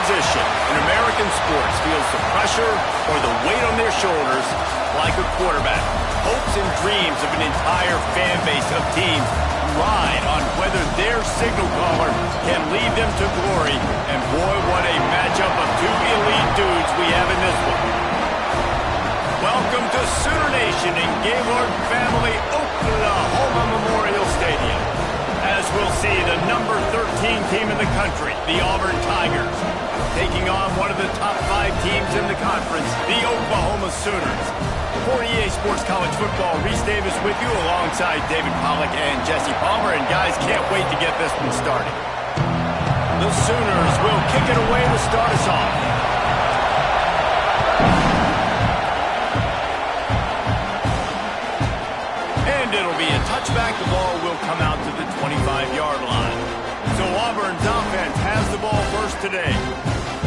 position in American sports feels the pressure or the weight on their shoulders like a quarterback. Hopes and dreams of an entire fan base of teams ride on whether their signal caller can lead them to glory. And boy, what a matchup of two elite dudes we have in this one. Welcome to Sooner Nation in Gaylord Family Oklahoma Memorial Stadium. As we'll see, the number 13 team in the country, the Auburn Tigers, taking on one of the top 5 teams in the conference, the Oklahoma Sooners. For EA Sports College Football, Reese Davis with you alongside David Pollack and Jesse Palmer. And guys, can't wait to get this one started. The Sooners will kick it away to start us off. And it'll be a touchback. The ball will come out to the 25-yard line. So Auburn's offense has the ball first today.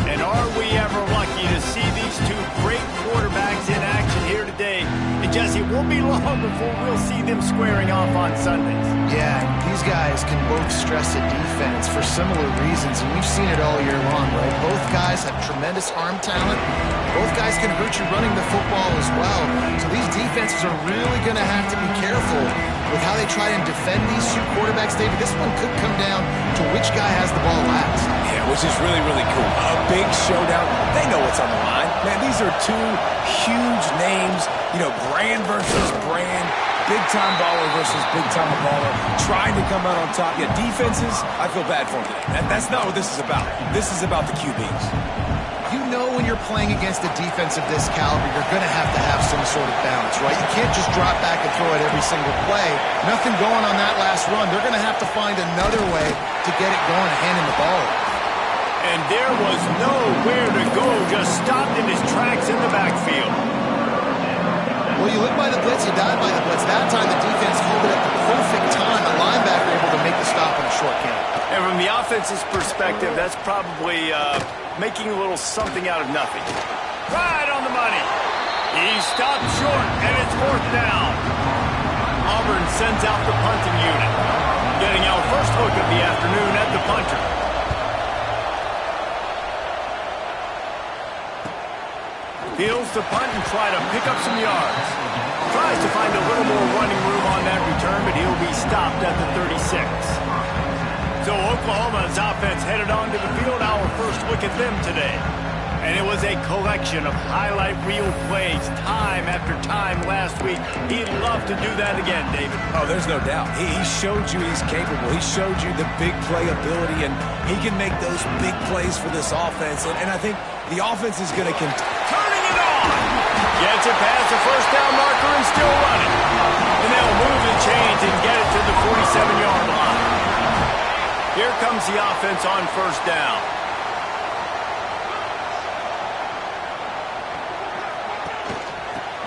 And are we ever lucky to see these two great quarterbacks in action here today? And Jesse, it won't be long before we'll see them squaring off on Sundays. Yeah, these guys can both stress a defense for similar reasons, and we've seen it all year long, right? Both guys have tremendous arm talent. Both guys can hurt you running the football as well. So these defenses are really going to have to be careful with how they try and defend these two quarterbacks. David, this one could come down to which guy has the ball last. Yeah, which is really, really cool. A big showdown. They know what's on the line. Man, these are two huge names, brand versus brand, big-time baller versus big-time baller, trying to come out on top. Yeah, defenses, I feel bad for them today. That's not what this is about. This is about the QBs. You know when you're playing against a defense of this caliber, you're going to have some sort of balance, right? You can't just drop back and throw it every single play. Nothing going on that last run. They're going to have to find another way to get it going and handing the ball. And there was nowhere to go, just stopped in his tracks in the backfield. Well, you live by the blitz, you die by the blitz. That time the defense held it at the perfect time. The linebacker able to make the stop in a short game. And from the offense's perspective, that's probably making a little something out of nothing. Right on the money. He stopped short, and it's 4th down. Auburn sends out the punting unit. Getting our first look of the afternoon at the punter. Fields to punt and try to pick up some yards. Tries to find a little more running room on that return, but he'll be stopped at the 36. So Oklahoma's offense headed onto the field. Our first look at them today. And it was a collection of highlight reel plays time after time last week. He'd love to do that again, David. Oh, there's no doubt. He showed you he's capable. He showed you the big play ability, and he can make those big plays for this offense. And I think the offense is going to continue. Turning it on! Gets it past the first down marker and still running. And they'll move the chains and get it to the 47-yard line. Here comes the offense on first down.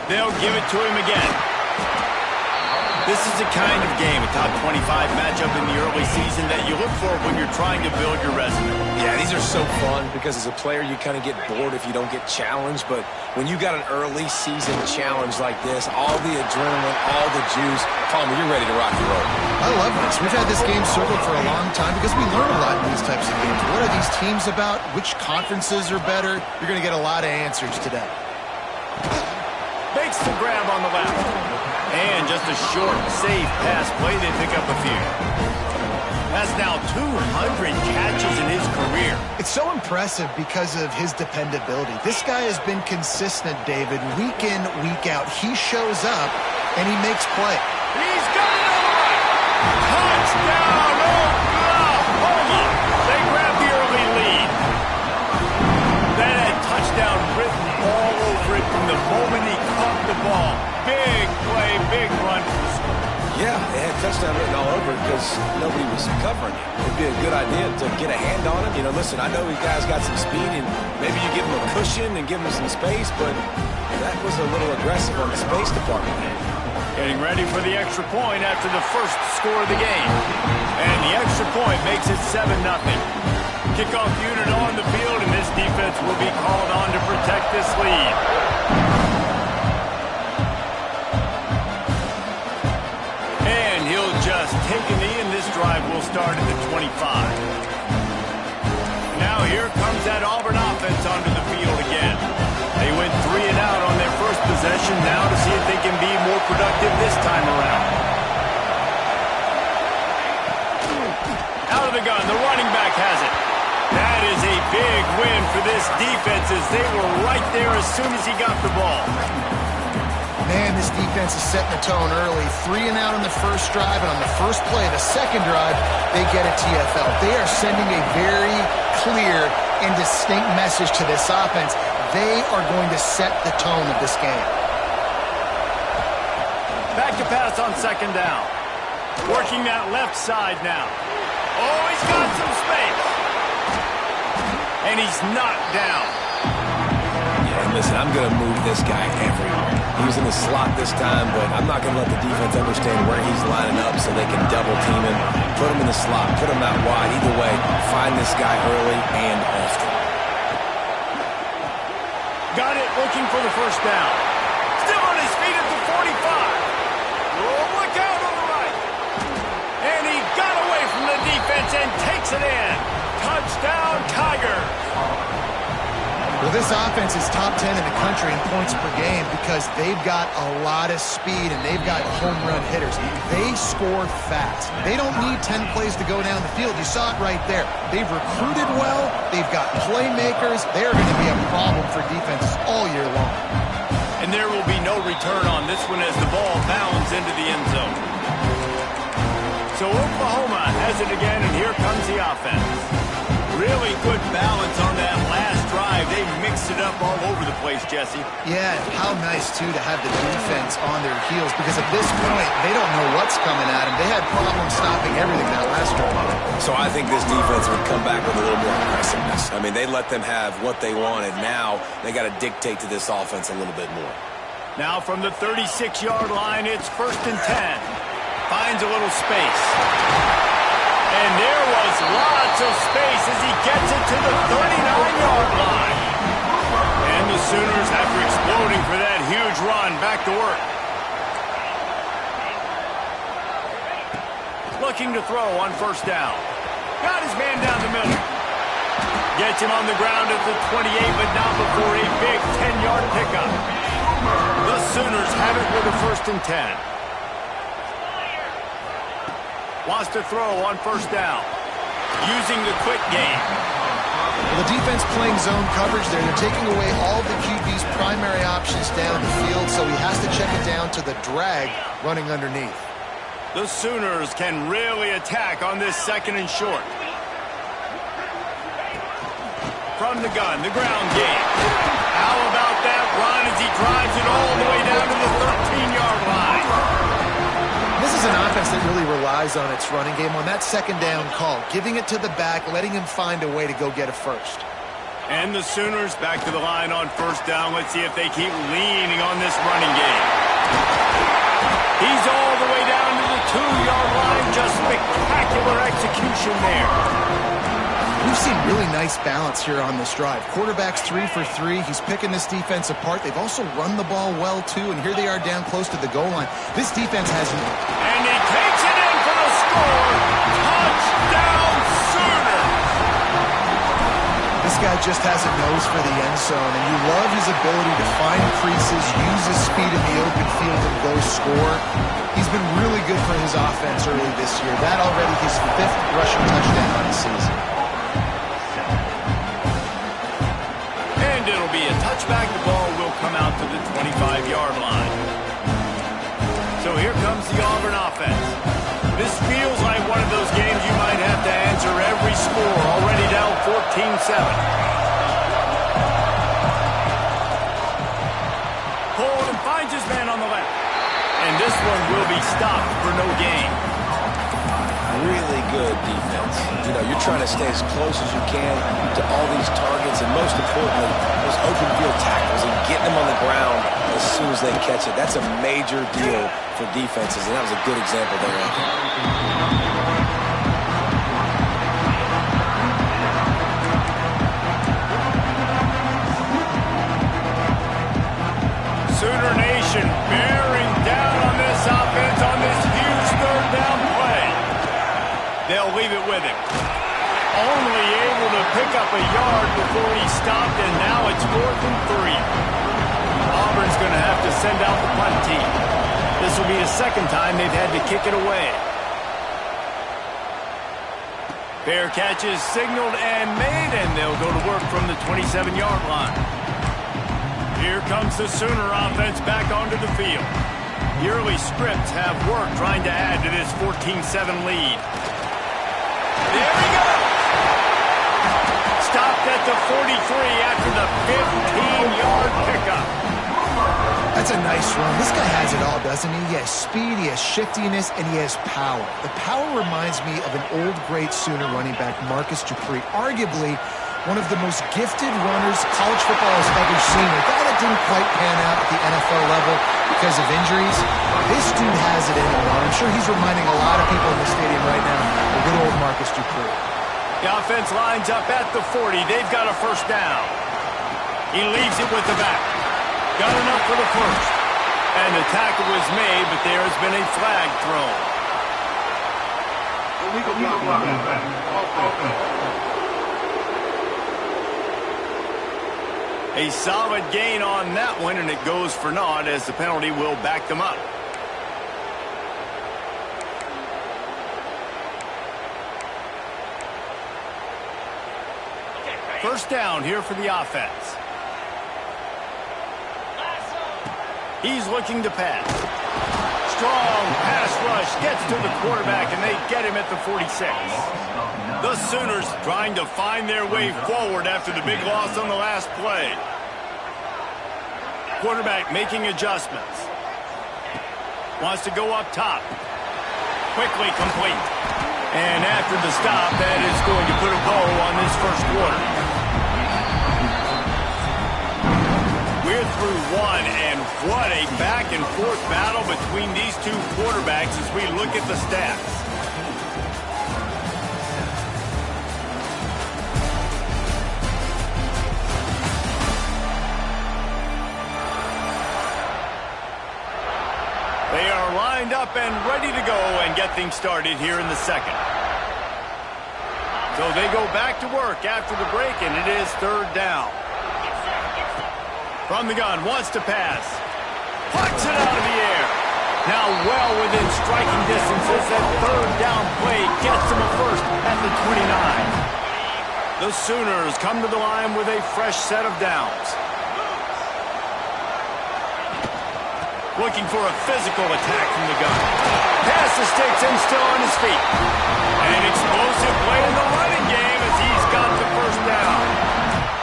They'll give it to him again. This is the kind of game, a top 25 matchup in the early season that you look for when you're trying to build your resume. Yeah, these are so fun because as a player, you kind of get bored if you don't get challenged. But when you got an early season challenge like this, all the adrenaline, all the juice, Palmer, you're ready to rock and roll. I love this. We've had this game circled for a long time because we learn a lot in these types of games. What are these teams about? Which conferences are better? You're going to get a lot of answers today. Makes the grab on the left. And just a short, safe pass play. They pick up a few. Has now 200 catches in his career. It's so impressive because of his dependability. This guy has been consistent, David, week in, week out. He shows up, and he makes play. He's got it all right. Touchdown, Oklahoma. They grab the early lead. That had touchdown written all over it from the moment he caught the ball. Big play, big run for the score. Yeah, they had touchdown written all over it because nobody was covering him. It'd be a good idea to get a hand on him. Listen, I know you guys got some speed, and maybe you give him a cushion and give him some space, but that was a little aggressive on the space department. Getting ready for the extra point after the first score of the game. And the extra point makes it 7-0. Kickoff unit on the field, and this defense will be called on to protect this lead. And he'll just take a knee, and this drive will start at the 25. Now here comes that Auburn offense onto the field again. They went 3 and out on their first possession. Now to see if they can be more productive this time around. Out of the gun, the running back has it. That is a big win for this defense as they were right there as soon as he got the ball. Man, this defense is setting the tone early. 3 and out on the first drive, and on the first play of the second drive, they get a TFL. They are sending a very clear and distinct message to this offense. They are going to set the tone of this game. Back to pass on second down. Working that left side now. Oh, he's got some space. And he's knocked down. Yeah, and listen, I'm going to move this guy everywhere. He was in the slot this time, but I'm not going to let the defense understand where he's lining up so they can double team him, put him in the slot, put him out wide. Either way, find this guy early and often. Got it, looking for the first down. Still on his feet at the 45. Oh, look out on the right. And he got away from the defense and takes it in. Touchdown, Tigers. Well, this offense is top 10 in the country in points per game because they've got a lot of speed and they've got home run hitters. They score fast. They don't need 10 plays to go down the field. You saw it right there. They've recruited well. They've got playmakers. They're going to be a problem for defenses all year long. And there will be no return on this one as the ball bounds into the end zone. So Oklahoma has it again, and here comes the offense. Really good balance on that last drive. They mixed it up all over the place, Jesse. Yeah, how nice, too, to have the defense on their heels because at this point, they don't know what's coming at them. They had problems stopping everything that last drive. So I think this defense would come back with a little more aggressiveness. I mean, they let them have what they wanted. Now they got to dictate to this offense a little bit more. Now from the 36-yard line, it's 1st and 10. Finds a little space. And there was lots of space as he gets it to the 39-yard line. And the Sooners, after exploding for that huge run, back to work. Looking to throw on first down. Got his man down the middle. Gets him on the ground at the 28, but not before a big 10-yard pickup. The Sooners have it with a 1st and 10. Wants to throw on first down. Using the quick game. Well, the defense playing zone coverage there. They're taking away all the QB's primary options down the field, so he has to check it down to the drag running underneath. The Sooners can really attack on this 2nd and short. From the gun, the ground game. How about that run as he drives it all the way down to the 13-yard line? This is an offense that really relies on its running game on that 2nd down call, giving it to the back, letting him find a way to go get a first. And the Sooners back to the line on first down. Let's see if they keep leaning on this running game. He's all the way down to the 2-yard line. Just spectacular execution there. We've seen really nice balance here on this drive. Quarterback's 3 for 3. He's picking this defense apart. They've also run the ball well, too, and here they are down close to the goal line. This defense has... And he takes it in for the score. Touchdown, Sooners! This guy just has a nose for the end zone, and you love his ability to find creases, use his speed in the open field, and go score. He's been really good for his offense early this year. That already his 5th rushing touchdown on the season. It'll be a touchback. The ball will come out to the 25-yard line. So here comes the Auburn offense. This feels like one of those games you might have to answer every score. Already down 14-7. Hold and finds his man on the left. And this one will be stopped for no gain. Really good defense. You know, you're trying to stay as close as you can to all these targets, and most importantly, those open field tackles and getting them on the ground as soon as they catch it. That's a major deal for defenses, and that was a good example there. Sooner Nation bearing down on this offense on this huge 3rd down play. They'll leave it with him. Only able to pick up a yard before he stopped, and now it's 4th and 3. Auburn's going to have to send out the punt team. This will be the second time they've had to kick it away. Fair catch is signaled and made, and they'll go to work from the 27-yard line. Here comes the Sooner offense back onto the field. The early scripts have work trying to add to this 14-7 lead. There he goes! Stopped at the 43 after the 15-yard pickup. That's a nice run. This guy has it all, doesn't he? He has speed, he has shiftiness, and he has power. The power reminds me of an old, great Sooner running back, Marcus Dupree. Arguably one of the most gifted runners college football has ever seen. A guy that didn't quite pan out at the NFL level because of injuries. This dude has it in him. I'm sure he's reminding a lot of people in the stadium right now of good old Marcus Dupree. The offense lines up at the 40. They've got a first down. He leaves it with the back. Got enough for the first. And the tackle was made, but there has been a flag thrown. Illegal block. A solid gain on that one, and it goes for naught as the penalty will back them up. First down here for the offense. He's looking to pass. Strong pass rush gets to the quarterback, and they get him at the 46. The Sooners trying to find their way forward after the big loss on the last play. Quarterback making adjustments. Wants to go up top. Quickly complete. And after the stop, that is going to put a bow on this first quarter. We're through one, and what a back-and-forth battle between these two quarterbacks as we look at the stats. They are lined up and ready to go and get things started here in the second. So they go back to work after the break, and it is third down. From the gun, wants to pass. Puts it out of the air. Now well within striking distance as that third down play gets him a first at the 29. The Sooners come to the line with a fresh set of downs. Looking for a physical attack from the gun. Pass the sticks and still on his feet. An explosive play in the running game as he's got the first down.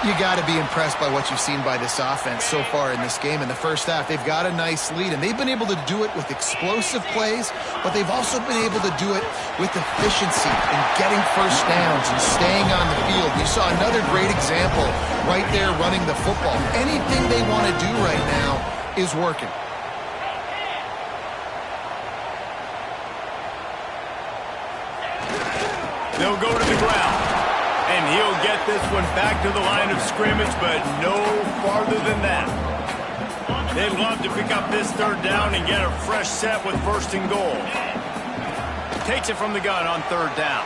You got to be impressed by what you've seen by this offense so far in this game. In the first half, they've got a nice lead, and they've been able to do it with explosive plays, but they've also been able to do it with efficiency and getting first downs and staying on the field. You saw another great example right there running the football. Anything they want to do right now is working. They'll go to the ground. And he'll get this one back to the line of scrimmage, but no farther than that. They'd love to pick up this third down and get a fresh set with first and goal. Takes it from the gun on third down.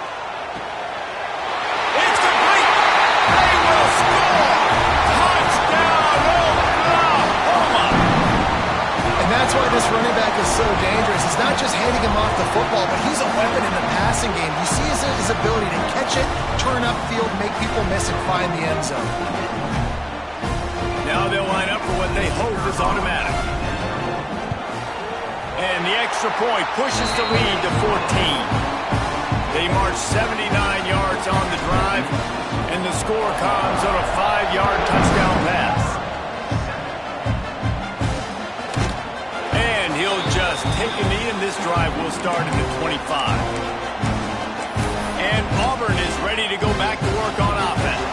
It's complete! They will score! Touchdown, Oklahoma! And that's why this running back is so dangerous. It's not just handing him off the football, but he's a weapon in the passing game. You see his ability to catch it, turn upfield, make people miss, and find the end zone. Now they'll line up for what they hope is automatic. And the extra point pushes the lead to 14. They march 79 yards on the drive, and the score comes on a 5-yard touchdown pass. And he'll just take a knee, and this drive will start at the 25. And Auburn is ready to go back to work on offense.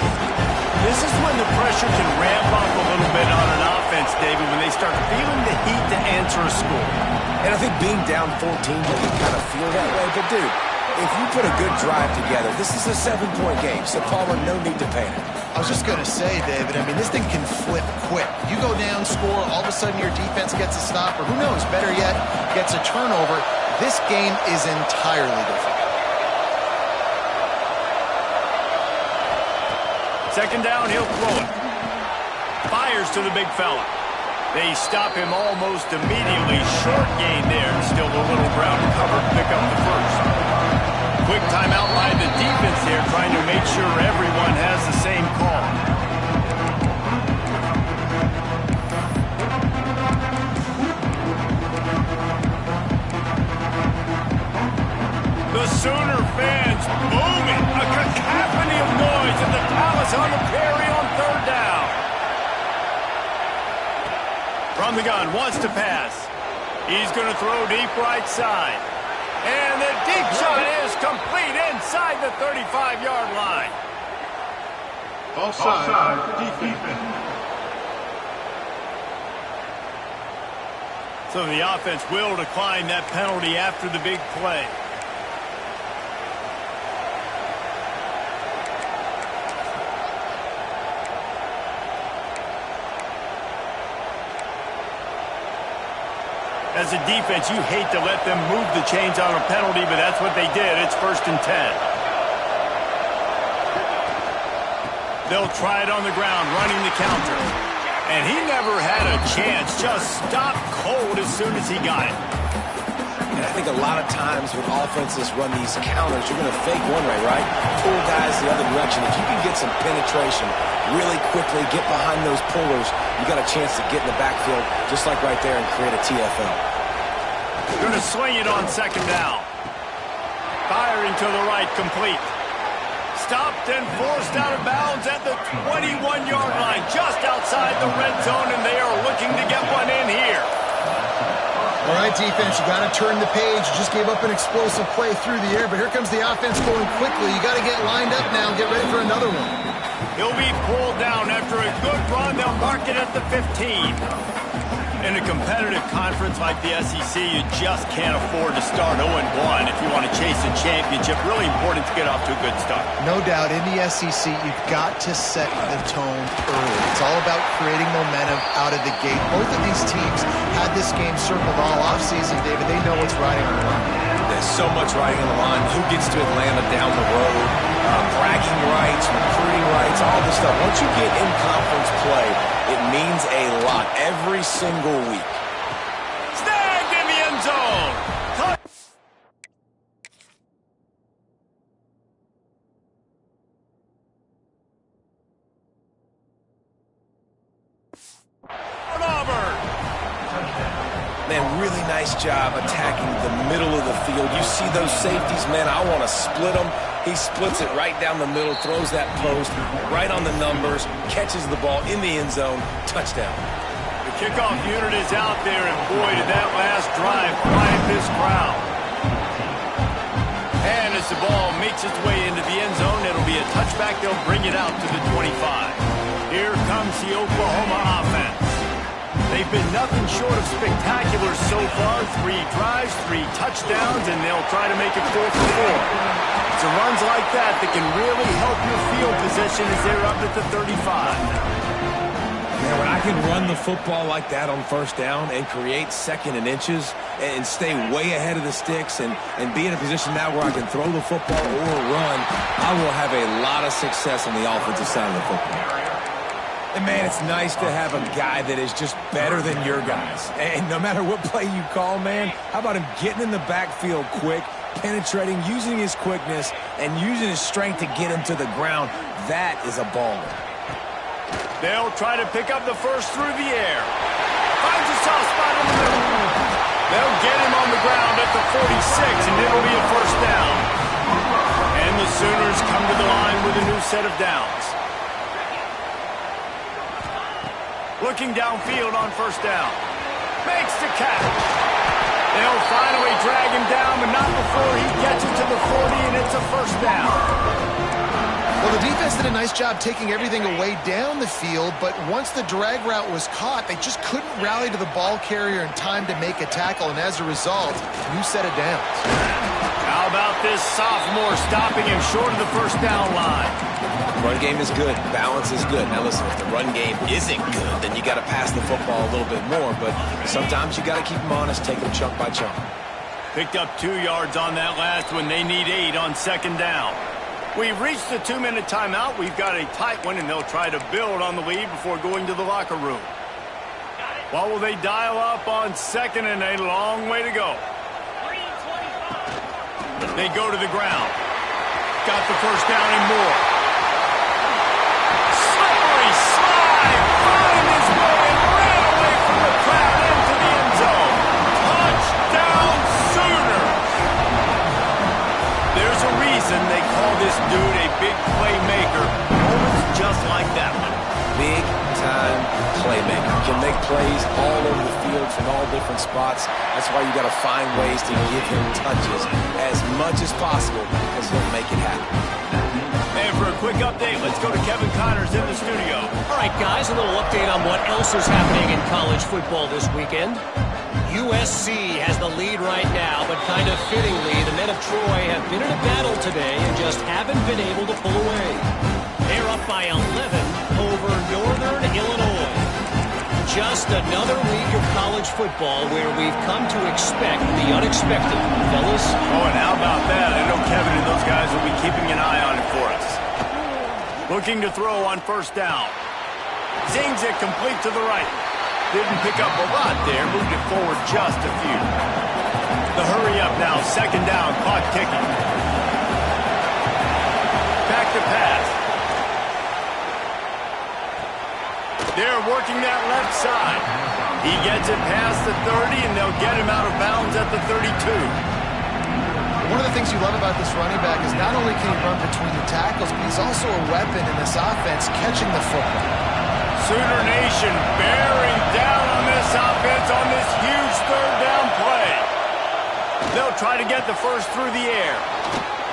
This is when the pressure can ramp up a little bit on an offense, David, when they start feeling the heat to answer a score. And I think being down 14, you can kind of feel that way. But, dude, if you put a good drive together, this is a 7-point game, so Palmer, no need to panic. I was just going to say, David, I mean, this thing can flip quick. You go down, score, all of a sudden your defense gets a stop, or who knows, better yet, gets a turnover. This game is entirely different. Second down, he'll throw it. Fires to the big fella. They stop him almost immediately. Short gain there. Still a little ground to cover to pick up the first. Quick timeout by the defense here, trying to make sure everyone has the same call. The Sooner fans booming. A cacophony of noise at the Palace on the Prairie on third down. From the gun, wants to pass. He's going to throw deep right side. And the deep shot is complete inside the 35-yard line. Offside, defense. So the offense will decline that penalty after the big play. As a defense, you hate to let them move the chains on a penalty, but that's what they did. It's 1st and 10. They'll try it on the ground, running the counter. And he never had a chance. Just stopped cold as soon as he got it. And I think a lot of times when offenses run these counters, you're going to fake one way, right? Pull guys the other direction. If you can get some penetration really quickly, get behind those pullers, you got a chance to get in the backfield, just like right there, and create a TFL. Going to swing it on second down. Firing to the right, complete. Stopped and forced out of bounds at the 21-yard line, just outside the red zone, and they are looking to get one in here. All right, defense, you got to turn the page. You just gave up an explosive play through the air, but here comes the offense going quickly. You got to get lined up now and get ready for another one. He'll be pulled down after a good run. They'll mark it at the 15. In a competitive conference like the SEC, you just can't afford to start 0-1 if you want to chase a championship. Really important to get off to a good start. No doubt, in the SEC, you've got to set the tone early. It's all about creating momentum out of the gate. Both of these teams had this game circled all offseason, David. They know what's riding on the line. There's so much riding on the line. Who gets to Atlanta down the road? Bragging rights, recruiting rights, all this stuff. Once you get in conference play, it means a lot every single week. Snagged in the end zone. Auburn. Man, really nice job attacking the middle of the field. You see those safeties, man, I want to split them. He splits it right down the middle, throws that post right on the numbers, catches the ball in the end zone, touchdown. The kickoff unit is out there, and boy, did that last drive quiet this crowd. And as the ball makes its way into the end zone, it'll be a touchback. They'll bring it out to the 25. Here comes the Oklahoma offense. They've been nothing short of spectacular so far. 3 drives, 3 touchdowns, and they'll try to make it 4 for 4. It's runs like that that can really help your field position as they're up at the 35. Man, when I can run the football like that on first down and create 2nd and inches and stay way ahead of the sticks and be in a position now where I can throw the football or run, I will have a lot of success on the offensive side of the football. And, man, it's nice to have a guy that is just better than your guys. And no matter what play you call, man, how about him getting in the backfield quick, penetrating, using his quickness, and using his strength to get him to the ground? That is a baller. They'll try to pick up the first through the air. Finds a soft spot in the middle. They'll get him on the ground at the 46, and it'll be a first down. And the Sooners come to the line with a new set of downs. Looking downfield on first down. Makes the catch. They'll finally drag him down, but not before he gets it to the 40, and it's a first down. Well, the defense did a nice job taking everything away down the field, but once the drag route was caught, they just couldn't rally to the ball carrier in time to make a tackle, and as a result, new set of downs. How about this sophomore stopping him short of the first down line? Run game is good. Balance is good. Now, listen, if the run game isn't good, then you got to pass the football a little bit more, but sometimes you got to keep them honest, take them chunk by chunk. Picked up 2 yards on that last one. They need 8 on second down. We've reached the 2-minute timeout. We've got a tight one, and they'll try to build on the lead before going to the locker room. What will they dial up on second and a long way to go? They go to the ground. Got the first down and more. Slippery slide. Found his way and ran away from the crowd into the end zone. Touchdown Sooners. There's a reason they call this dude a big playmaker. Moments just like that one. Big-time playmaker. Can make plays all over the field from all different spots. That's why you got to find ways to give him touches as much as possible because he'll make it happen. And for a quick update, let's go to Kevin Connors in the studio. All right, guys, a little update on what else is happening in college football this weekend. USC has the lead right now, but kind of fittingly, the men of Troy have been in a battle today and just haven't been able to pull away. They're up by 11 over Northern Illinois. Just another week of college football where we've come to expect the unexpected, fellas. Oh, and how about that? I know Kevin and those guys will be keeping an eye on it for us. Looking to throw on first down. Zings it complete to the right. Didn't pick up a lot there. Moved it forward just a few. The hurry up now. Second down. Clock ticking. Back to pass. They're working that left side. He gets it past the 30, and they'll get him out of bounds at the 32. One of the things you love about this running back is not only can he run between the tackles, but he's also a weapon in this offense catching the football. Sooner Nation bearing down on this offense on this huge third down play. They'll try to get the first through the air.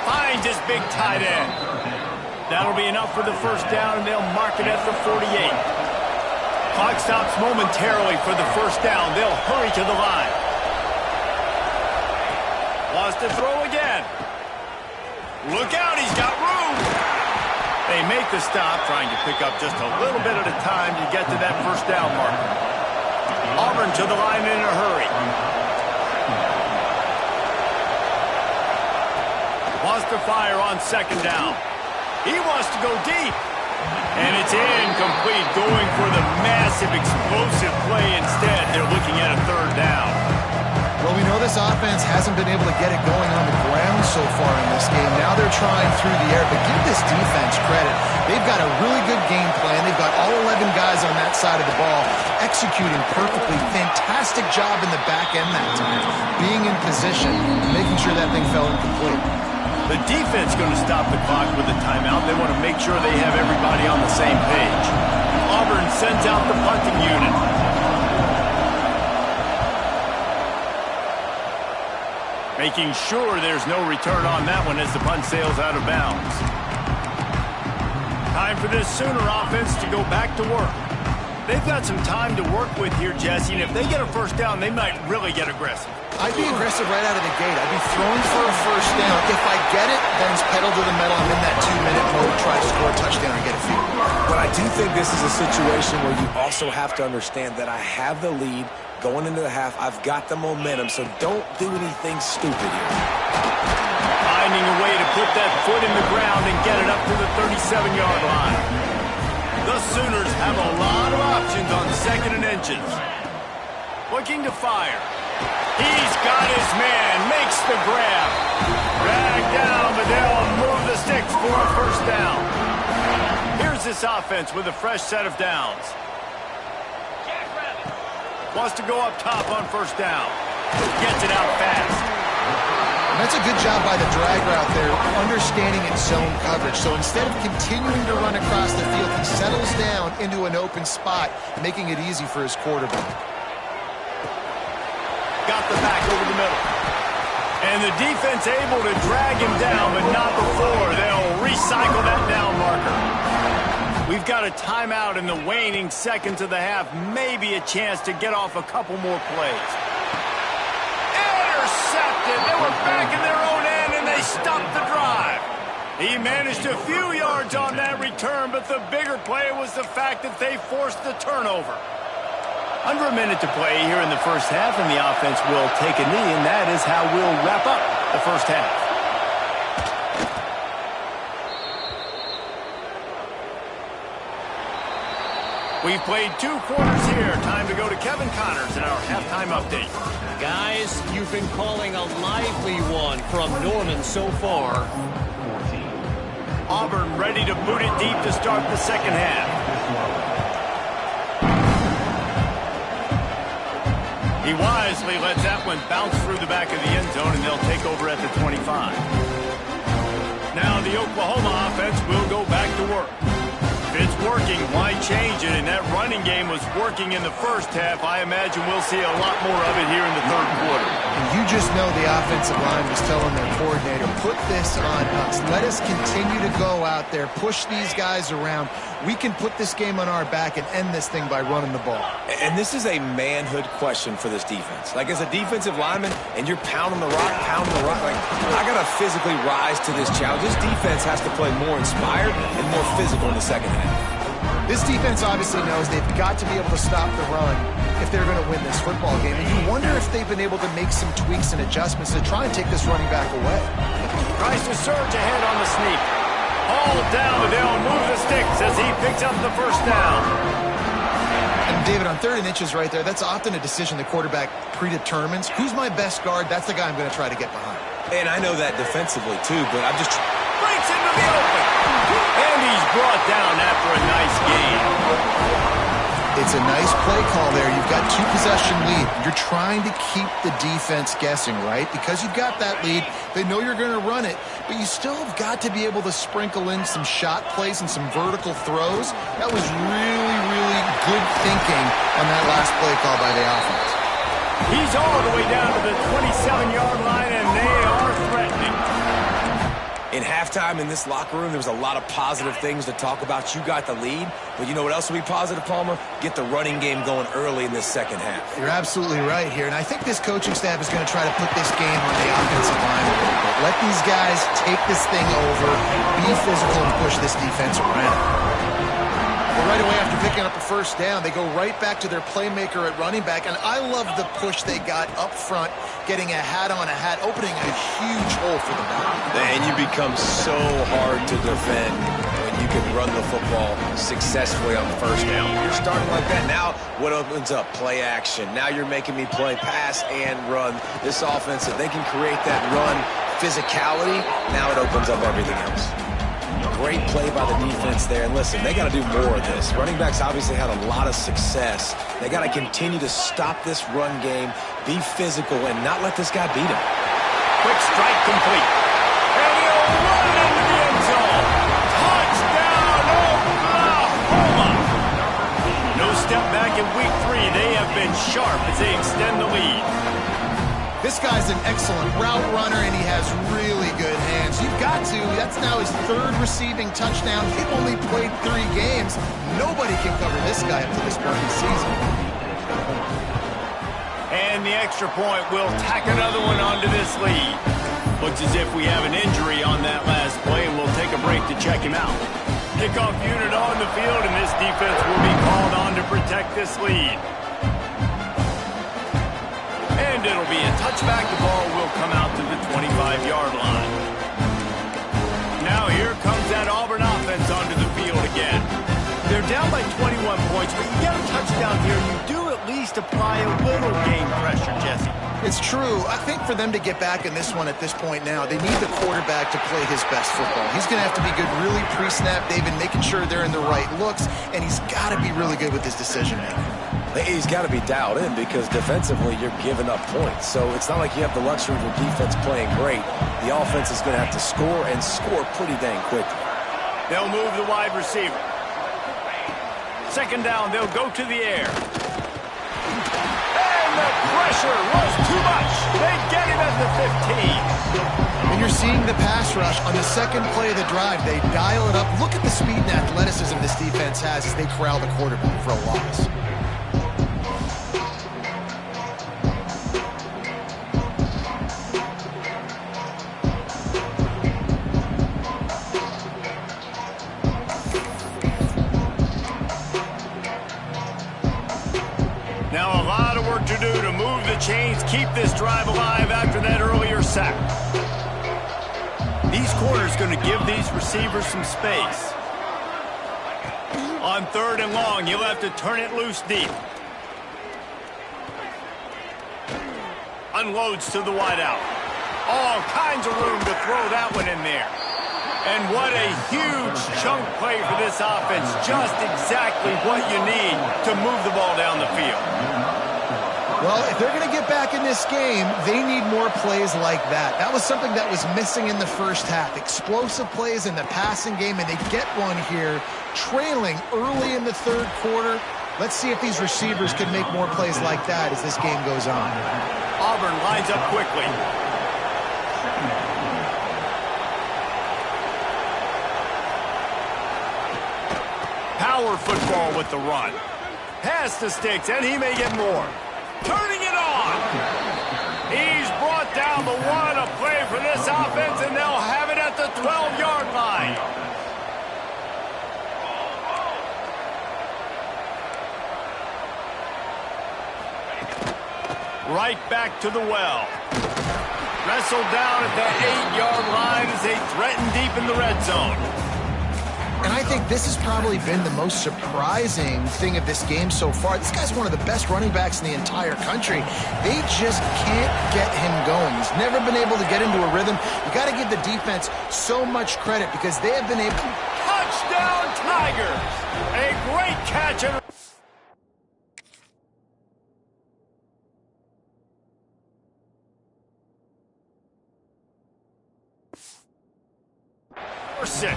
Finds his big tight end. That'll be enough for the first down, and they'll mark it at the 48. Clock stops momentarily for the first down. They'll hurry to the line. Wants to throw again. Look out, he's got room. They make the stop, trying to pick up just a little bit at a time to get to that first down marker. Auburn to the line in a hurry. Wants to fire on second down. He wants to go deep. And it's incomplete, going for the massive, explosive play instead. They're looking at a third down. Well, we know this offense hasn't been able to get it going on the ground so far in this game. Now they're trying through the air, but give this defense credit. They've got a really good game plan. They've got all 11 guys on that side of the ball executing perfectly. Fantastic job in the back end that time. Being in position, making sure that thing fell incomplete. The defense going to stop the clock with a timeout. They want to make sure they have everybody on the same page. Auburn sends out the punting unit. Making sure there's no return on that one as the punt sails out of bounds. Time for this Sooner offense to go back to work. They've got some time to work with here, Jesse, and if they get a first down, they might really get aggressive. I'd be aggressive right out of the gate. I'd be throwing for a first down. If I get it, then it's pedal to the metal. I'm in that 2-minute mode, try to score a touchdown or get a field. But I do think this is a situation where you also have to understand that I have the lead going into the half. I've got the momentum, so don't do anything stupid here. Finding a way to put that foot in the ground and get it up to the 37-yard line. The Sooners have a lot of options on second and inches. Looking to fire. He's got his man, makes the grab. Dragged down, but they'll move the sticks for a first down. Here's this offense with a fresh set of downs. Wants to go up top on first down. Gets it out fast. And that's a good job by the drag route there, understanding its zone coverage. So instead of continuing to run across the field, he settles down into an open spot, making it easy for his quarterback. Got the back over the middle. And the defense able to drag him down, but not before. They'll recycle that down marker. We've got a timeout in the waning seconds of the half. Maybe a chance to get off a couple more plays. Intercepted. They were back in their own end, and they stopped the drive. He managed a few yards on that return, but the bigger play was the fact that they forced the turnover. Under a minute to play here in the first half, and the offense will take a knee, and that is how we'll wrap up the first half. We've played 2 quarters here. Time to go to Kevin Connors in our halftime update. Guys, you've been calling a lively one from Norman so far. Auburn ready to boot it deep to start the second half. He wisely lets that one bounce through the back of the end zone, and they'll take over at the 25. Now the Oklahoma offense will go back to work. If it's working, why change it? And that running game was working in the first half. I imagine we'll see a lot more of it here in the third quarter. And you just know the offensive line was telling their coordinator, put this on us. Let us continue to go out there, push these guys around. We can put this game on our back and end this thing by running the ball. And this is a manhood question for this defense. Like, as a defensive lineman, and you're pounding the rock, like, I got to physically rise to this challenge. This defense has to play more inspired and more physical in the second half. This defense obviously knows they've got to be able to stop the run if they're going to win this football game. And you wonder if they've been able to make some tweaks and adjustments to try and take this running back away. Tries to surge ahead on the sneak. All down, but they'll move the sticks as he picks up the first down. And David, on 3rd and inches right there, that's often a decision the quarterback predetermines. Who's my best guard? That's the guy I'm going to try to get behind. And I know that defensively, too, but I'm just... Breaks into the open. And he's brought down after a nice gain. It's a nice play call there. You've got 2-possession lead. You're trying to keep the defense guessing, right? Because you've got that lead. They know you're going to run it, but you still have got to be able to sprinkle in some shot plays and some vertical throws. That was really, really good thinking on that last play call by the offense. He's all the way down to the 27-yard line, and they are threatening. In halftime in this locker room, there was a lot of positive things to talk about. You got the lead, but you know what else will be positive, Palmer? Get the running game going early in this second half. You're absolutely right here, and I think this coaching staff is going to try to put this game on the offensive line a little bit. Let these guys take this thing over, be physical, and push this defense around. Well, right away after picking up a first down, they go right back to their playmaker at running back, and I love the push they got up front, getting a hat on a hat, opening a huge hole for the back. And you become so hard to defend when you can run the football successfully on first down. You're starting like that. Now what opens up? Play action. Now you're making me play pass and run. This offense, if they can create that run physicality, now it opens up everything else. Great play by the defense there. And listen, they got to do more of this. Running backs obviously had a lot of success. They got to continue to stop this run game, be physical, and not let this guy beat him. Quick strike complete. And he'll run into the end zone. Touchdown, Oklahoma! No step back in week 3. They have been sharp as they extend the lead. This guy's an excellent route runner, and he has really good hands. You've got to. That's now his 3rd receiving touchdown. He only played 3 games. Nobody can cover this guy up to this point in the season. And the extra point will tack another one onto this lead. Looks as if we have an injury on that last play, and we'll take a break to check him out. Kickoff unit on the field, and this defense will be called on to protect this lead. And it'll be a touchback. The ball will come out to the 25-yard line. Now here comes that Auburn offense onto the field again. They're down by 21 points, but you get a touchdown here, you do at least apply a little game pressure, Jesse. It's true. I think for them to get back in this one at this point now, they need the quarterback to play his best football. He's going to have to be good really pre-snap, David, making sure they're in the right looks, and he's got to be really good with his decision-making. He's got to be dialed in because defensively you're giving up points. So it's not like you have the luxury of your defense playing great. The offense is going to have to score and score pretty dang quickly. They'll move the wide receiver. Second down, they'll go to the air. And the pressure was too much. They get him at the 15. And you're seeing the pass rush on the second play of the drive. They dial it up. Look at the speed and athleticism this defense has as they corral the quarterback for a loss. Now a lot of work to do to move the chains, keep this drive alive after that earlier sack. These corners going to give these receivers some space. On 3rd and long, you'll have to turn it loose deep. Unloads to the wideout. All kinds of room to throw that one in there. And what a huge chunk play for this offense. Just exactly what you need to move the ball down the field. Well, if they're going to get back in this game, they need more plays like that. That was something that was missing in the first half. Explosive plays in the passing game, and they get one here, trailing early in the 3rd quarter. Let's see if these receivers can make more plays like that as this game goes on. Auburn lines up quickly. Power football with the run. Pass the sticks, and he may get more. Turning it on. He's brought down the one, a play for this offense, and they'll have it at the 12-yard line. Right back to the well. Wrestled down at the 8-yard line as they threaten deep in the red zone. And I think this has probably been the most surprising thing of this game so far. This guy's one of the best running backs in the entire country. They just can't get him going. He's never been able to get into a rhythm. You got to give the defense so much credit because they have been able to... Touchdown, Tigers! A great catch and... or 6.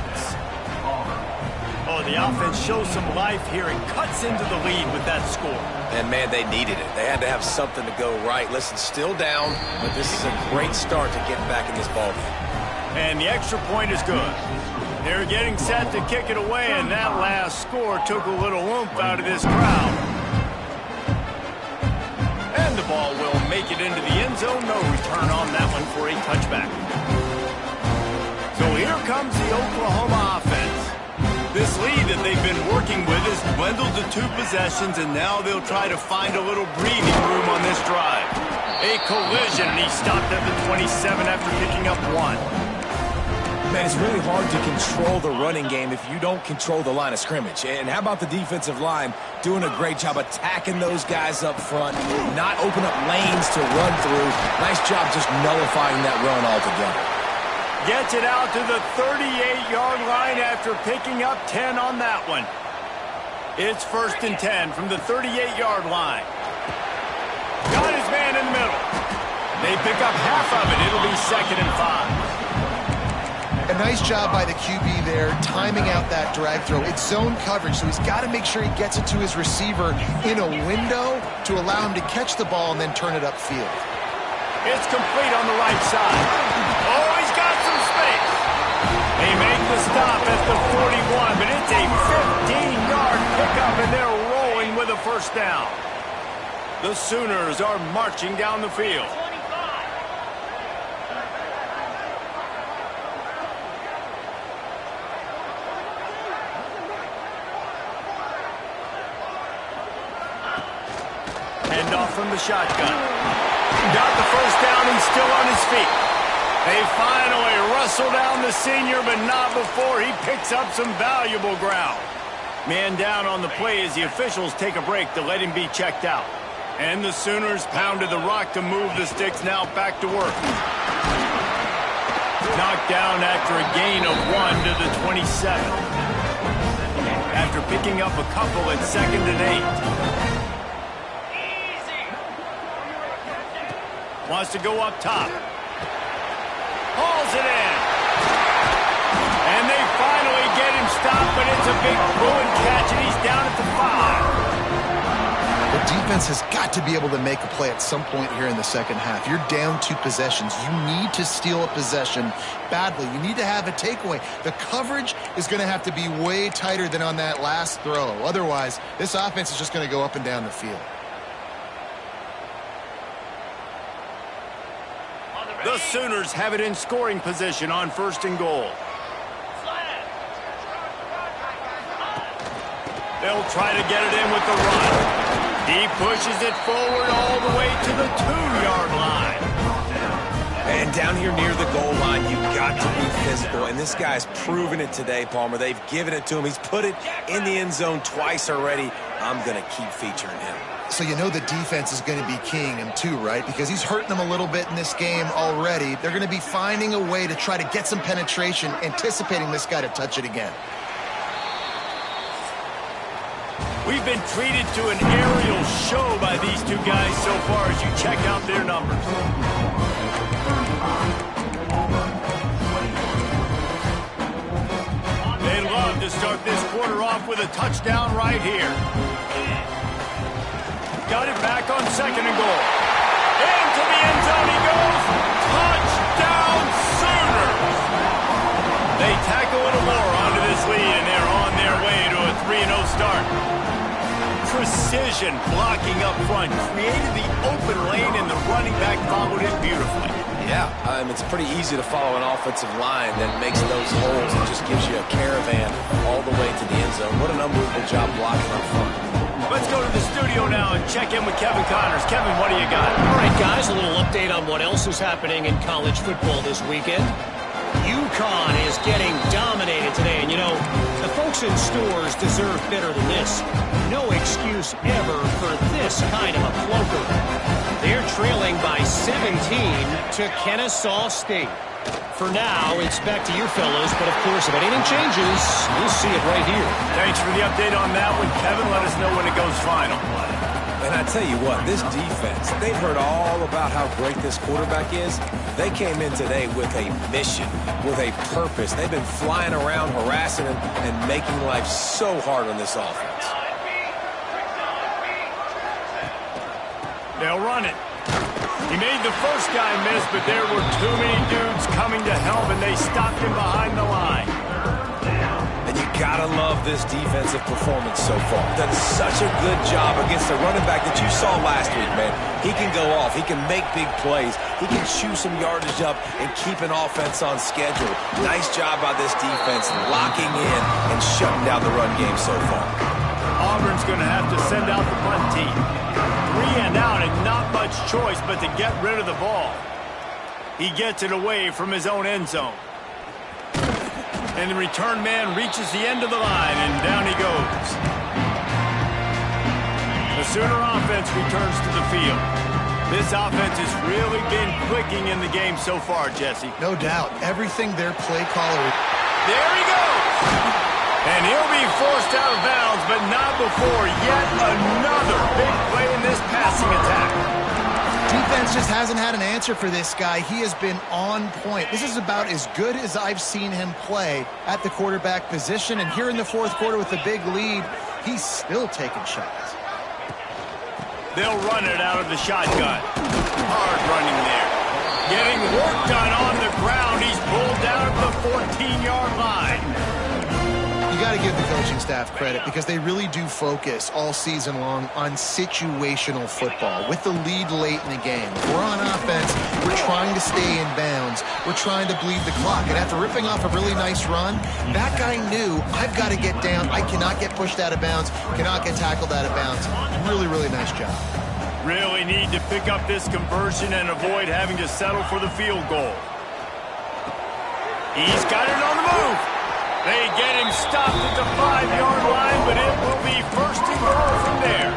Oh, the offense shows some life here and cuts into the lead with that score. And, man, they needed it. They had to have something to go right. Listen, still down, but this is a great start to getting back in this ballgame. And the extra point is good. They're getting set to kick it away, and that last score took a little oomph out of this crowd. And the ball will make it into the end zone. No return on that one for a touchback. So here comes the Oklahoma offense. This lead that they've been working with is dwindled to 2 possessions, and now they'll try to find a little breathing room on this drive. A collision, and he stopped at the 27 after picking up 1. Man, it's really hard to control the running game if you don't control the line of scrimmage. And how about the defensive line doing a great job attacking those guys up front, not open up lanes to run through. Nice job just nullifying that run altogether. Gets it out to the 38-yard line after picking up 10 on that one. It's 1st and 10 from the 38-yard line. Got his man in the middle. They pick up half of it. It'll be 2nd and 5. A nice job by the QB there, timing out that drag throw. It's zone coverage, so he's got to make sure he gets it to his receiver in a window to allow him to catch the ball and then turn it upfield. It's complete on the right side. Oh, he's got some space. They make the stop at the 41, but it's a 15-yard pickup, and they're rolling with a 1st down. The Sooners are marching down the field. Handoff from the shotgun. Got the 1st down. He's still on his feet. They finally wrestle down the senior, but not before he picks up some valuable ground. Man down on the play as the officials take a break to let him be checked out. And the Sooners pounded the rock to move the sticks, now back to work. Knocked down after a gain of 1 to the 27. After picking up a couple at 2nd and 8. Wants to go up top. Hauls it in. And they finally get him stopped, but it's a big pulling catch, and he's down at the 5. The defense has got to be able to make a play at some point here in the second half. You're down 2 possessions. You need to steal a possession badly. You need to have a takeaway. The coverage is going to have to be way tighter than on that last throw. Otherwise, this offense is just going to go up and down the field. The Sooners have it in scoring position on 1st and goal. They'll try to get it in with the run. He pushes it forward all the way to the 2-yard line. And down here near the goal line, you've got to be physical, and this guy's proven it today, Palmer. They've given it to him. He's put it in the end zone twice already. I'm going to keep featuring him. So you know the defense is going to be keying him too, right? Because he's hurting them a little bit in this game already. They're going to be finding a way to try to get some penetration, anticipating this guy to touch it again. We've been treated to an aerial show by these two guys so far as you check out their numbers. They love to start this quarter off with a touchdown right here. Got it back on 2nd and goal. Into the end zone he goes. Touchdown Sooners! They tack a little more onto this lead, and they're on their way to a 3-0 start. Precision blocking up front created the open lane, and the running back followed it beautifully. Yeah, it's pretty easy to follow an offensive line that makes those holes and just gives you a caravan all the way to the end zone. What an unbelievable job blocking up front. Let's go to the studio now and check in with Kevin Connors. Kevin, what do you got? All right, guys, a little update on what else is happening in college football this weekend. UConn is getting dominated today, and you know, the folks in stores deserve better than this. No excuse ever for this kind of a floater. They're trailing by 17 to Kennesaw State. For now, it's back to you fellas, but of course, if anything changes, you'll see it right here. Thanks for the update on that one, Kevin. Let us know when it goes final. And I tell you what, this defense, they've heard all about how great this quarterback is. They came in today with a mission, with a purpose. They've been flying around, harassing him, and making life so hard on this offense. They'll run it. He made the first guy miss, but there were too many dudes coming to help, and they stopped him behind the line. And you gotta love this defensive performance so far. Done such a good job against the running back that you saw last week, man. He can go off. He can make big plays. He can chew some yardage up and keep an offense on schedule. Nice job by this defense locking in and shutting down the run game so far. Auburn's going to have to send out the punt team. 3 and out and not much choice but to get rid of the ball. He gets it away from his own end zone. And the return man reaches the end of the line, and down he goes. The Sooner offense returns to the field. This offense has really been clicking in the game so far, Jesse. No doubt. Everything their play caller... There he goes! And he'll be forced out of bounds, but not before yet another big play in this passing attack. Defense just hasn't had an answer for this guy. He has been on point. This is about as good as I've seen him play at the quarterback position. And here in the fourth quarter with the big lead, he's still taking shots. They'll run it out of the shotgun. Hard running there. Getting work done on the ground. He's pulled down at the 14-yard line. You got to give the coaching staff credit because they really do focus all season long on situational football. With the lead late in the game, we're on offense, we're trying to stay in bounds, we're trying to bleed the clock. And after ripping off a really nice run, that guy knew, I've got to get down, I cannot get pushed out of bounds, cannot get tackled out of bounds. Really, really nice job. Really need to pick up this conversion and avoid having to settle for the field goal. He's got it on the move. They get him stopped at the 5-yard line, but it will be 1st and goal from there.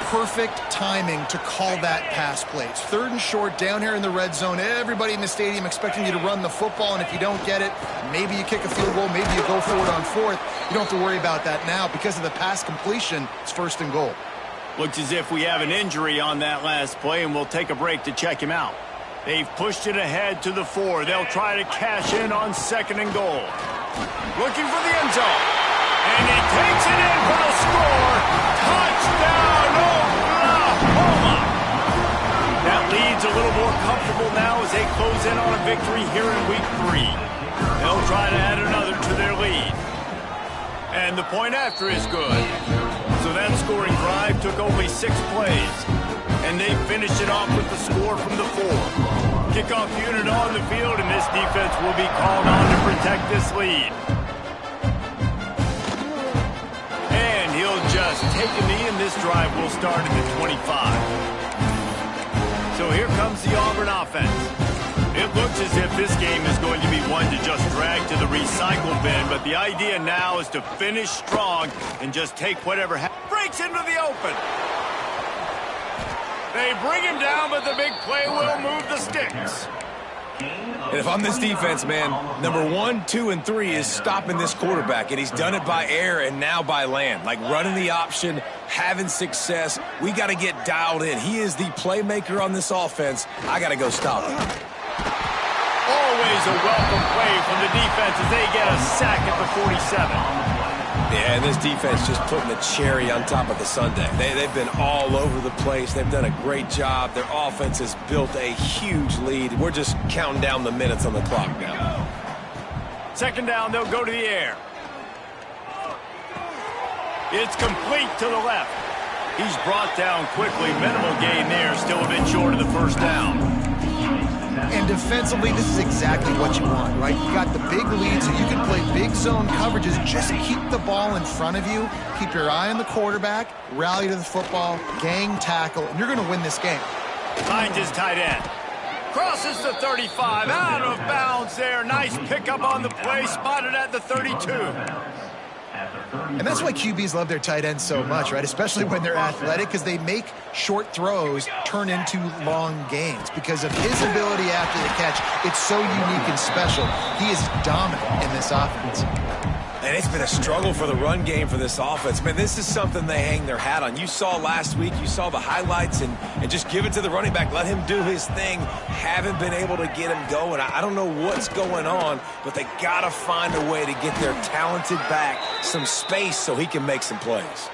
Perfect timing to call that pass play. It's 3rd and short down here in the red zone. Everybody in the stadium expecting you to run the football, and if you don't get it, maybe you kick a field goal, maybe you go for it on 4th. You don't have to worry about that now. Because of the pass completion, it's 1st and goal. Looks as if we have an injury on that last play, and we'll take a break to check him out. They've pushed it ahead to the 4. They'll try to cash in on 2nd and goal. Looking for the end zone. And he takes it in for the score. Touchdown, Oklahoma! That lead's a little more comfortable now as they close in on a victory here in week 3. They'll try to add another to their lead. And the point after is good. So that scoring drive took only 6 plays. And they finished it off with the score from the 4. Kickoff unit on the field, and this defense will be called on to protect this lead. And he'll just take a knee, and this drive will start at the 25. So here comes the Auburn offense. It looks as if this game is going to be one to just drag to the recycle bin, but the idea now is to finish strong and just take whatever breaks into the open. They bring him down, but the big play will move the sticks. And if I'm this defense, man, number 1, 2, and 3 is stopping this quarterback, and he's done it by air and now by land. Like running the option, having success. We got to get dialed in. He is the playmaker on this offense. I got to go stop him. Always a welcome play from the defense as they get a sack at the 47. Yeah, and this defense just putting the cherry on top of the sundae. They've been all over the place. They've done a great job. Their offense has built a huge lead. We're just counting down the minutes on the clock now. Second down, they'll go to the air. It's complete to the left. He's brought down quickly. Minimal gain there, still a bit short of the first down. And defensively, this is exactly what you want, right? You got the big lead, so you can play big zone coverages. Just keep the ball in front of you. Keep your eye on the quarterback. Rally to the football. Gang tackle. And you're going to win this game. Finds his tight end. Crosses the 35. Out of bounds there. Nice pickup on the play. Spotted at the 32. And that's why QBs love their tight ends so much, right? Especially when they're athletic, because they make short throws turn into long gains. Because of his ability after the catch, it's so unique and special. He is dominant in this offense. And it's been a struggle for the run game for this offense. Man, this is something they hang their hat on. You saw last week, you saw the highlights, and just give it to the running back. Let him do his thing. Haven't been able to get him going. I don't know what's going on, but they got to find a way to get their talented back some space so he can make some plays.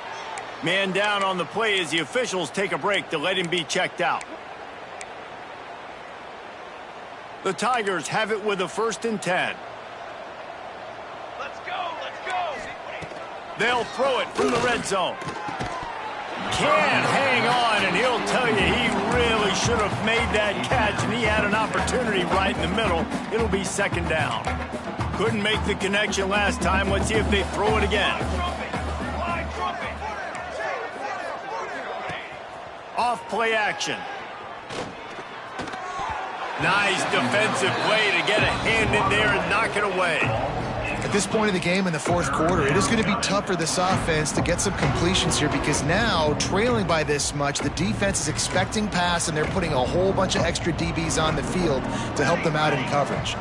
Man down on the play as the officials take a break to let him be checked out. The Tigers have it with a 1st and 10. They'll throw it from the red zone. Can't hang on, and he'll tell you he really should have made that catch, and he had an opportunity right in the middle. It'll be 2nd down. Couldn't make the connection last time. Let's see if they throw it again. Off play action. Nice defensive play to get a hand in there and knock it away. At this point of the game in the 4th quarter, it is going to be tough for this offense to get some completions here because now, trailing by this much, the defense is expecting pass, and they're putting a whole bunch of extra DBs on the field to help them out in coverage.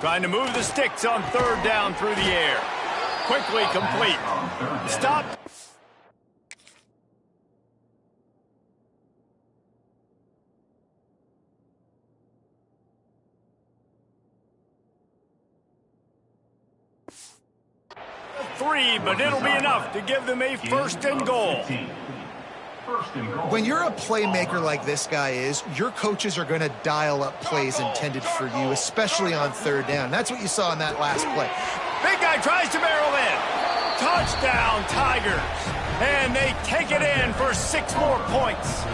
Trying to move the sticks on 3rd down through the air. Quickly complete. Stop. But it'll be enough to give them a 1st and goal. When you're a playmaker like this guy is, your coaches are going to dial up plays intended for you, especially on 3rd down. That's what you saw in that last play. Big guy tries to barrel in. Touchdown, Tigers. And they take it in for 6 more points.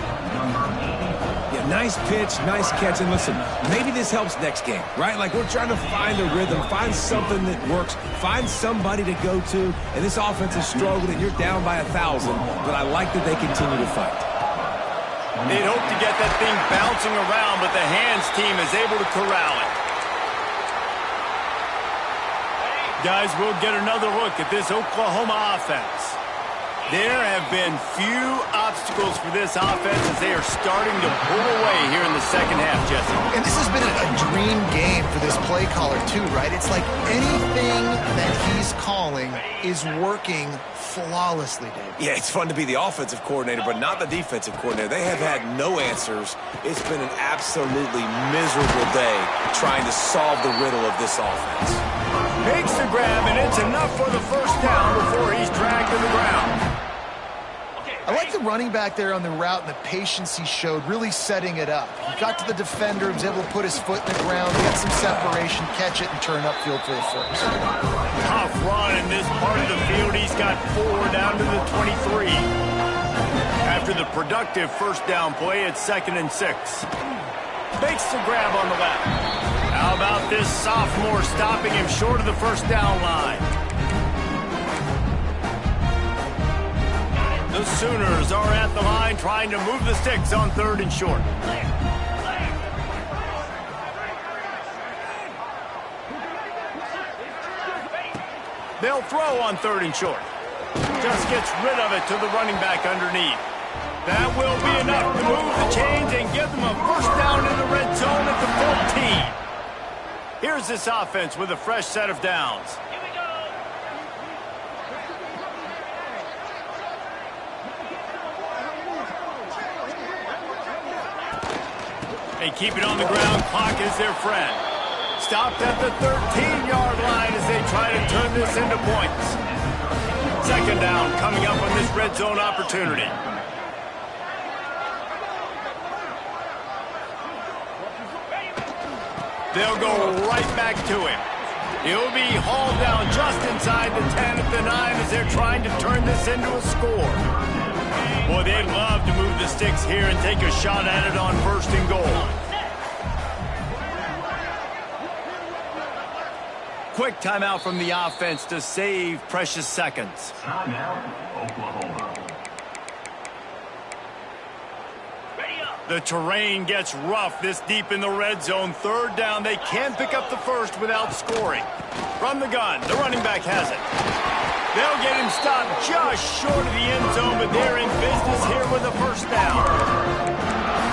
Yeah, nice pitch, nice catch. And listen, maybe this helps next game, right? Like we're trying to find a rhythm, find something that works, find somebody to go to. And this offense is struggling, and you're down by 1,000. But I like that they continue to fight. They'd hope to get that thing bouncing around, but the hands team is able to corral it. Guys, we'll get another look at this Oklahoma offense. There have been few obstacles for this offense as they are starting to pull away here in the 2nd half, Jesse. And this has been a dream game for this play caller, too, right? It's like anything that he's calling is working flawlessly, Dave. Yeah, it's fun to be the offensive coordinator, but not the defensive coordinator. They have had no answers. It's been an absolutely miserable day trying to solve the riddle of this offense. Makes the grab, and it's enough for the 1st down before he's dragged to the ground. I like the running back there on the route and the patience he showed, really setting it up. He got to the defender, was able to put his foot in the ground, get some separation, catch it, and turn upfield for the 1st. Tough run in this part of the field. He's got 4 down to the 23. After the productive 1st down play, it's 2nd and 6. Makes the grab on the left. How about this sophomore stopping him short of the 1st down line? The Sooners are at the line trying to move the sticks on 3rd and short. They'll throw on 3rd and short. Just gets rid of it to the running back underneath. That will be enough to move the chains and give them a first down in the red zone at the 14. Here's this offense with a fresh set of downs. They keep it on the ground. Clock is their friend. Stopped at the 13-yard line as they try to turn this into points. 2nd down coming up on this red zone opportunity. They'll go right back to him. He'll be hauled down just inside the 10 at the 9 as they're trying to turn this into a score. Boy, they'd love to move the sticks here and take a shot at it on 1st and goal. Quick timeout from the offense to save precious seconds. Timeout, Oklahoma. The terrain gets rough this deep in the red zone. 3rd down. They can pick up the first without scoring. From the gun, the running back has it. They'll get him stopped just short of the end zone, but they're in business here with a first down.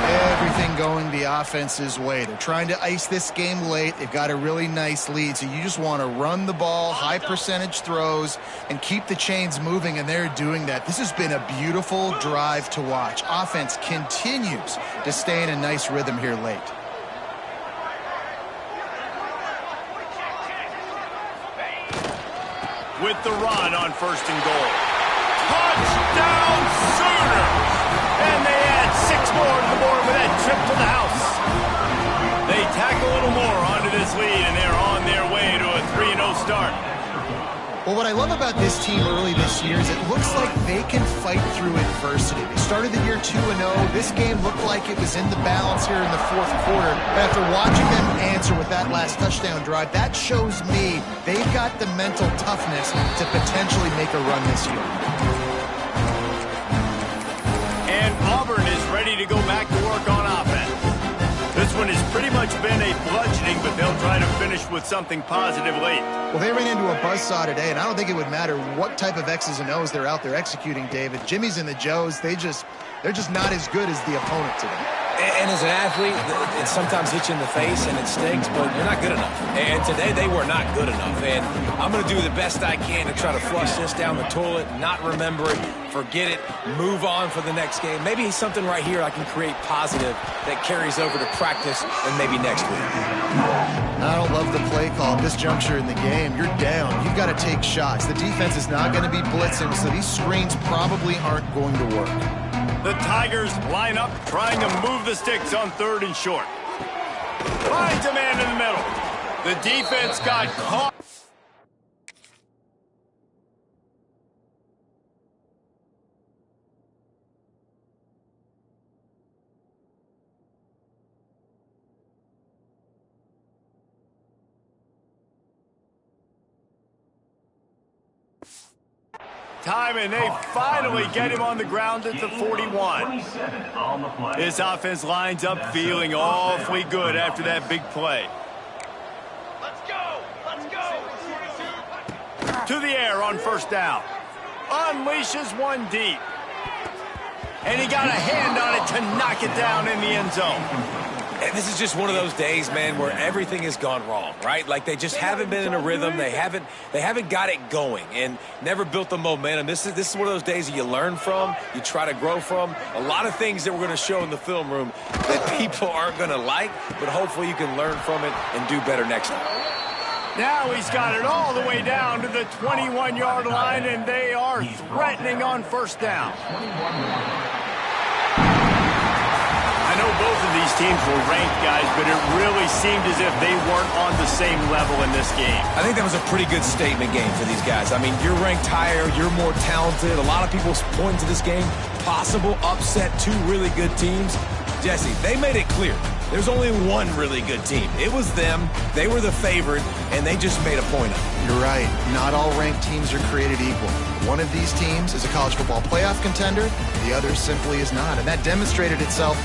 Everything going the offense's way. They're trying to ice this game late. They've got a really nice lead, so you just want to run the ball, high percentage throws, and keep the chains moving, and they're doing that. This has been a beautiful drive to watch. Offense continues to stay in a nice rhythm here late. With the run on 1st and goal. Touchdown Sooners! And they add 6 more to the board with that trip to the house. They tack a little more onto this lead, and they're on their way to a 3-0 start. Well, what I love about this team early this year is it looks like they can fight through adversity. They started the year 2-0. This game looked like it was in the balance here in the 4th quarter. But after watching them answer with that last touchdown drive, that shows me they've got the mental toughness to potentially make a run this year. And Auburn is ready to go back to work on offense. This one has pretty much been a bludgeoning, but they'll try to finish with something positive late. Well, they ran into a buzzsaw today, and I don't think it would matter what type of X's and O's they're out there executing, David. Jimmy's and the Joes, they're just not as good as the opponent today. And as an athlete, it sometimes hits you in the face and it stings, but you're not good enough. And today they were not good enough. And I'm going to do the best I can to try to flush this down the toilet, not remember it, forget it, move on for the next game. Maybe something right here I can create positive that carries over to practice and maybe next week. I don't love the play call at this juncture in the game. You're down. You've got to take shots. The defense is not going to be blitzing, so these screens probably aren't going to work. The Tigers line up, trying to move the sticks on 3rd and short. Finds a man in the middle. The defense got caught. Time, and they finally get him on the ground at the 41. This offense lines up feeling awfully good after that big play. Let's go! Let's go! To the air on 1st down. Unleashes one deep. And he got a hand on it to knock it down in the end zone. And this is just one of those days, man, where everything has gone wrong, right? Like they just haven't been in a rhythm. They haven't got it going and never built the momentum. This is one of those days that you learn from, you try to grow from. A lot of things that we're going to show in the film room that people aren't going to like, but hopefully you can learn from it and do better next time. Now he's got it all the way down to the 21-yard line, and they are threatening on 1st down. I know both of these teams were ranked, guys, but it really seemed as if they weren't on the same level in this game. I think that was a pretty good statement game for these guys. I mean, you're ranked higher, you're more talented. A lot of people point to this game, possible upset, 2 really good teams. Jesse, they made it clear There's only one really good team. It was them. They were the favorite, and they just made a point of it. You're right. Not all ranked teams are created equal. One of these teams is a college football playoff contender. The other simply is not. And that demonstrated itself